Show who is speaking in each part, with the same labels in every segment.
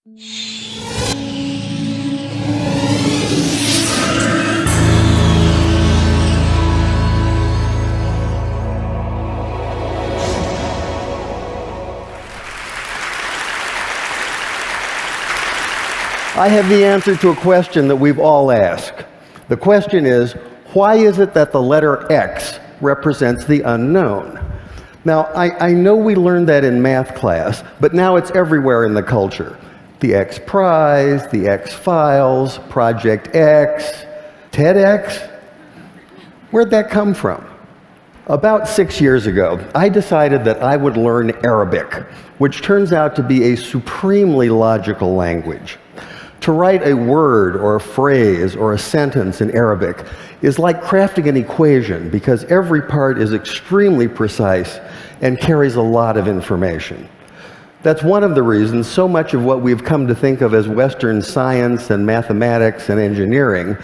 Speaker 1: I have the answer to a question that we've all asked. The question is, why is it that the letter X represents the unknown? Now, I know we learned that in math class, but now it's everywhere in the culture. The X Prize, the X Files, Project X, TEDx. Where'd that come from? About 6 years ago, I decided that I would learn Arabic, which turns out to be a supremely logical language. To write a word or a phrase or a sentence in Arabic is like crafting an equation because every part is extremely precise and carries a lot of information. That's one of the reasons so much of what we've come to think of as Western science and mathematics and engineering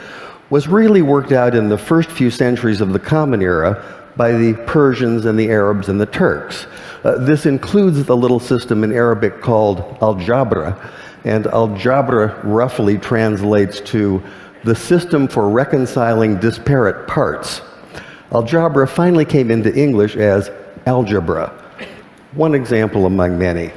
Speaker 1: was really worked out in the first few centuries of the Common Era by the Persians and the Arabs and the Turks. This includes the little system in Arabic called algebra, and algebra roughly translates to the system for reconciling disparate parts. Algebra finally came into English as algebra, one example among many.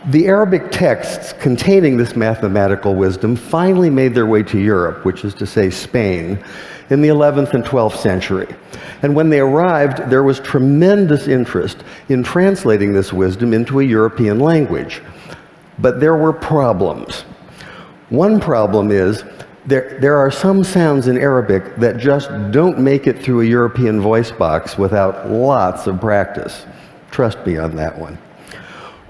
Speaker 1: The Arabic texts containing this mathematical wisdom finally made their way to Europe, which is to say Spain, in the 11th and 12th century. And when they arrived, there was tremendous interest in translating this wisdom into a European language. But there were problems. One problem is there are some sounds in Arabic that just don't make it through a European voice box without lots of practice. Trust me on that one.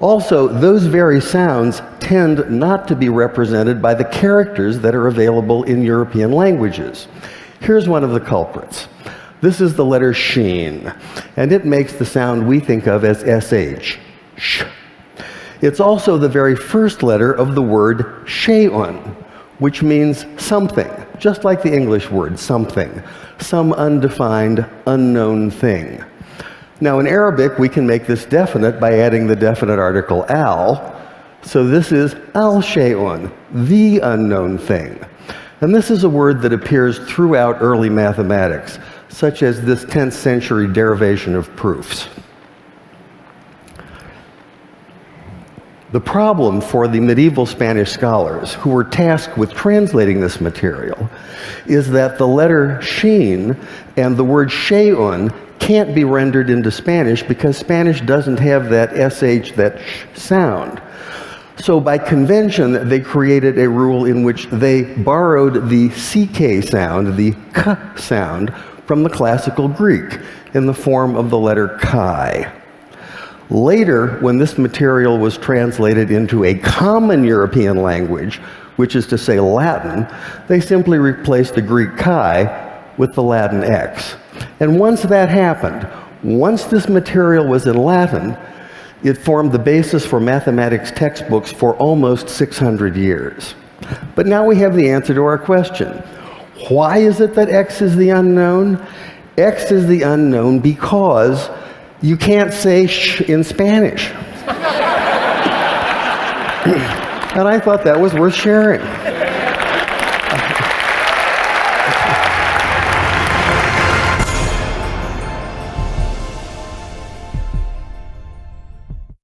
Speaker 1: Also, those very sounds tend not to be represented by the characters that are available in European languages. Here's one of the culprits. This is the letter sheen, and it makes the sound we think of as sh, sh. It's also the very first letter of the word shay'un, which means something, just like the English word something, some undefined, unknown thing. Now in Arabic, we can make this definite by adding the definite article al, so this is al shay'un, the unknown thing. And this is a word that appears throughout early mathematics, such as this 10th century derivation of proofs. The problem for the medieval Spanish scholars who were tasked with translating this material is that the letter sheen and the word shay'un can't be rendered into Spanish because Spanish doesn't have that sh, that sh sound. So by convention, they created a rule in which they borrowed the ck sound, the k sound, from the classical Greek in the form of the letter chi. Later, when this material was translated into a common European language, which is to say Latin, they simply replaced the Greek chi with the Latin x. And once that happened, once this material was in Latin, it formed the basis for mathematics textbooks for almost 600 years. But now we have the answer to our question. Why is it that x is the unknown? X is the unknown because you can't say sh in Spanish. And I thought that was worth sharing.